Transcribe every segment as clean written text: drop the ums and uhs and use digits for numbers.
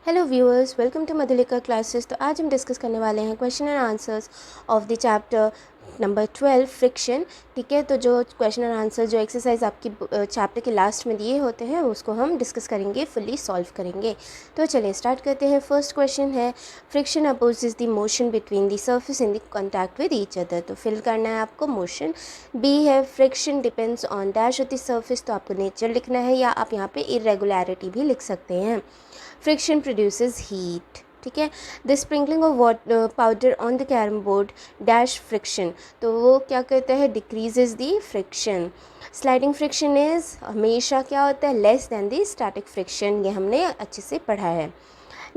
Hello viewers, welcome to Madhulika classes. तो आज हम डिस्कस करने वाले हैं question and answers of the chapter number 12 friction. ठीक है, तो जो क्वेश्चन एंड आंसर जो एक्सरसाइज आपकी चैप्टर के लास्ट में दिए होते हैं उसको हम डिस्कस करेंगे, फुल्ली सॉल्व करेंगे। तो चलिए स्टार्ट करते हैं। फर्स्ट क्वेश्चन है, friction opposes the motion between the surface in the contact with each other. तो फिल करना है आपको मोशन। बी है, friction depends on dash of the surface. तो आपको नेचर लिखना है या आप यहाँ पे इरेगुलरिटी भी लिख सकते हैं। Friction produces heat. ठीक है, the sprinkling of water powder on the carrom board dash friction. तो वो क्या करता है, decreases the friction. Sliding friction is हमेशा क्या होता है, less than the static friction. ये हमने अच्छे से पढ़ा है।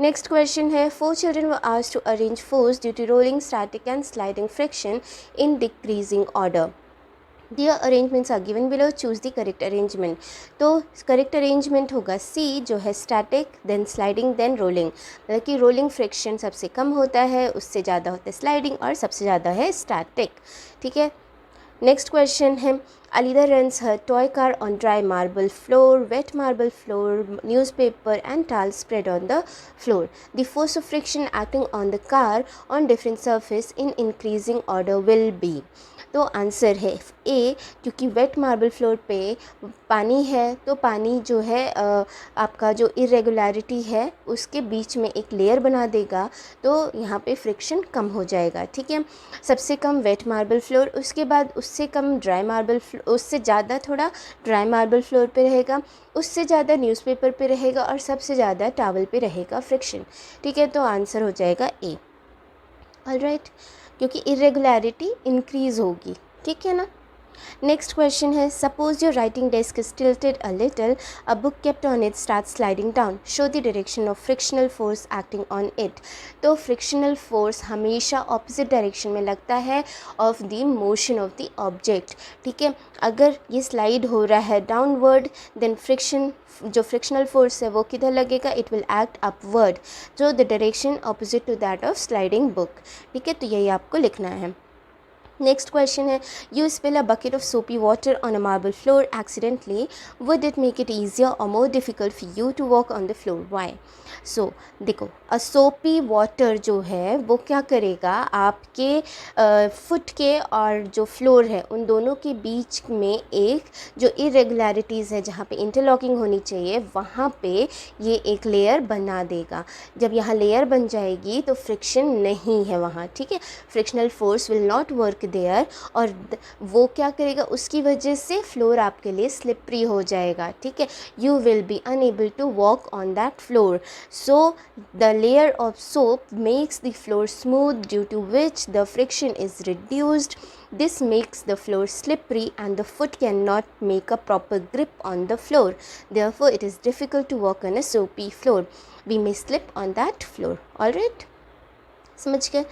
नेक्स्ट क्वेश्चन है, 4 children were asked to arrange force due to rolling, static and sliding friction in decreasing order. Their arrangements are given below, choose the correct arrangement. तो correct arrangement होगा C, जो है static, then sliding, then rolling. मतलब कि rolling friction सबसे कम होता है, उससे ज़्यादा होता है स्लाइडिंग, और सबसे ज़्यादा है स्टैटिक। ठीक है, नेक्स्ट क्वेश्चन है, Alida runs her toy car on dry marble floor, wet marble floor, newspaper and towels spread on the floor. The force of friction acting on the car on different surface in increasing order will be. तो answer है ए, क्योंकि wait marble floor पे पानी है, तो पानी जो है आपका जो इरेगुलरिटी है उसके बीच में एक लेयर बना देगा, तो यहाँ पे फ्रिक्शन कम हो जाएगा। ठीक है, सबसे कम वेट मार्बल फ्लोर, उसके बाद उससे कम ड्राई मार्बल फ्लोर, उससे ज़्यादा थोड़ा ड्राई मार्बल फ्लोर पे रहेगा, उससे ज़्यादा न्यूज़पेपर पे रहेगा, और सबसे ज़्यादा टॉवल पे रहेगा फ्रिक्शन। ठीक है, तो आंसर हो जाएगा ए। ऑलराइट, क्योंकि इरेगुलरिटी इंक्रीज़ होगी। ठीक है ना। नेक्स्ट क्वेश्चन है, suppose your writing desk is tilted a little, a book kept on it start sliding down, show the direction of frictional force acting on it. तो frictional force हमेशा opposite direction में लगता है of the motion of the object. ठीक है, अगर ये slide हो रहा है डाउनवर्ड, देन फ्रिक्शन जो फ्रिक्शनल फोर्स है वो किधर लगेगा, इट विल एक्ट अपवर्ड, जो the direction opposite to that of sliding book. ठीक है, तो यही आपको लिखना है। नेक्स्ट क्वेश्चन है, you spill a bucket of soapy water on a marble floor accidentally, would it make it easier और more difficult for you to walk on the floor, why? So देखो, अ सोपी water जो है वो क्या करेगा, आपके फुट के और जो फ्लोर है उन दोनों के बीच में एक जो इरेगुलरिटीज़ है, जहाँ पे इंटरलॉकिंग होनी चाहिए, वहाँ पे ये एक लेयर बना देगा। जब यहाँ लेयर बन जाएगी तो फ्रिक्शन नहीं है वहाँ। ठीक है, frictional force will not work there, और वो क्या करेगा, उसकी वजह से फ्लोर आपके लिए स्लिपरी हो जाएगा। ठीक है, you will be unable to walk on that floor. So the layer of soap makes the floor smooth, due to which the friction is reduced. This makes the floor slippery and the foot cannot make a proper grip on the floor. Therefore, it is difficult to walk on a soapy floor. We may slip on that floor. Alright? समझ गए?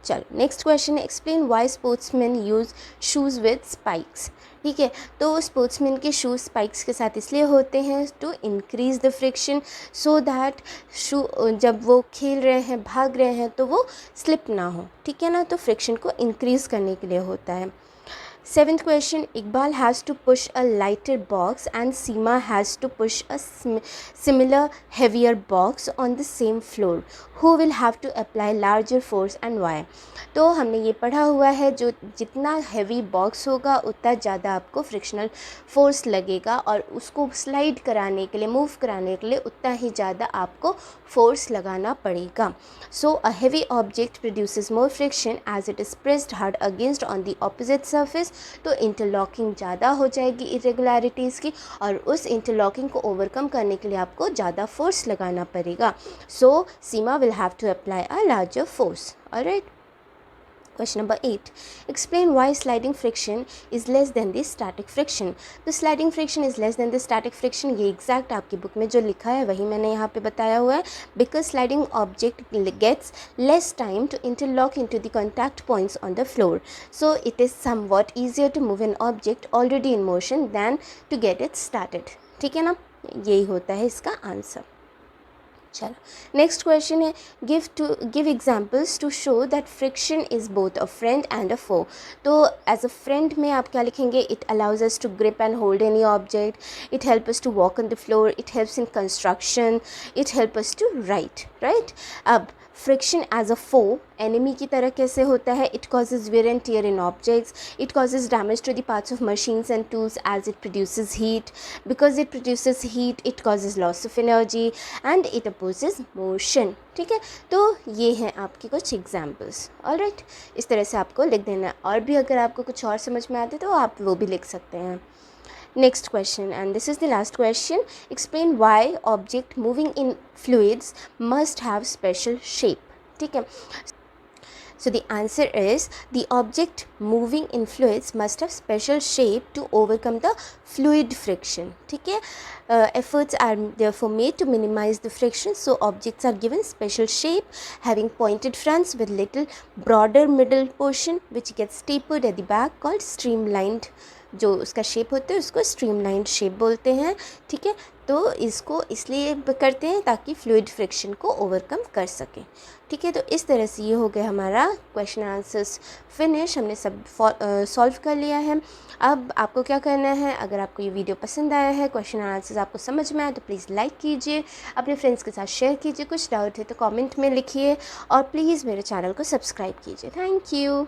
चलो next question है, explain why sportsman use shoes with spikes. ठीक है, तो sportsman के shoes spikes के साथ इसलिए होते हैं to increase the friction, so that shoe जब वो खेल रहे हैं, भाग रहे हैं, तो वो स्लिप ना हो। ठीक है ना, तो फ्रिक्शन को इंक्रीज़ करने के लिए होता है। Seventh question, Iqbal has to push a lighter box and Seema has to push a similar heavier box on the same floor. Who will have to apply larger force and why? तो हमने ये पढ़ा हुआ है, जो जितना heavy box होगा उतना ज़्यादा आपको फ्रिक्शनल फोर्स लगेगा, और उसको स्लाइड कराने के लिए, मूव कराने के लिए उतना ही ज़्यादा आपको फोर्स लगाना पड़ेगा। So a heavy object produces more friction as it is pressed hard against on the opposite surface. तो इंटरलॉकिंग ज़्यादा हो जाएगी इरेगुलरिटीज़ की, और उस इंटरलॉकिंग को ओवरकम करने के लिए आपको ज़्यादा फोर्स लगाना पड़ेगा। So Seema will have to apply a larger force. Alright, question number 8, explain why sliding friction is less than the static friction. तो sliding friction is less than the static friction, ये exact आपकी book में जो लिखा है वही मैंने यहाँ पे बताया हुआ है। Because sliding object gets less time to interlock in to the contact points on the floor, so it is somewhat easier to move an object already in motion than to get it started. ठीक है ना, यही होता है इसका answer. चलो next question है, give examples to show that friction is both a friend and a foe. तो एज अ फ्रेंड में आप क्या लिखेंगे, it allows us to grip and hold any object, it help us to walk on the floor, it helps in construction, it help us to write. अब friction as a foe enemy की तरह कैसे होता है, it causes wear and tear in objects, it causes damage to the parts of machines and tools as it produces heat, because it produces heat it causes loss of energy and it opposes motion. ठीक है, तो ये हैं आपकी कुछ examples. Alright, इस तरह से आपको लिख देना है, और भी अगर आपको कुछ और समझ में आते तो आप वो भी लिख सकते हैं। Next question, and this is the last question. Explain why object moving in fluids must have special shape. ठीक है, so the answer is the object moving in fluids must have special shape to overcome the fluid friction. ठीक है, efforts are therefore made to minimize the friction, so objects are given special shape having pointed fronts with little broader middle portion which gets tapered at the back called streamlined. जो उसका shape होता है उसको streamlined shape बोलते हैं। ठीक है, तो इसको इसलिए करते हैं ताकि फ्लूइड फ्रिक्शन को ओवरकम कर सकें। ठीक है, तो इस तरह से ये हो गया हमारा क्वेश्चन आंसर्स फिनिश, हमने सब सॉल्व कर लिया है। अब आपको क्या करना है, अगर आपको ये वीडियो पसंद आया है, क्वेश्चन आंसर्स आपको समझ में आए तो प्लीज़ लाइक कीजिए, अपने फ्रेंड्स के साथ शेयर कीजिए, कुछ डाउट है तो कमेंट में लिखिए और प्लीज़ मेरे चैनल को सब्सक्राइब कीजिए। Thank you.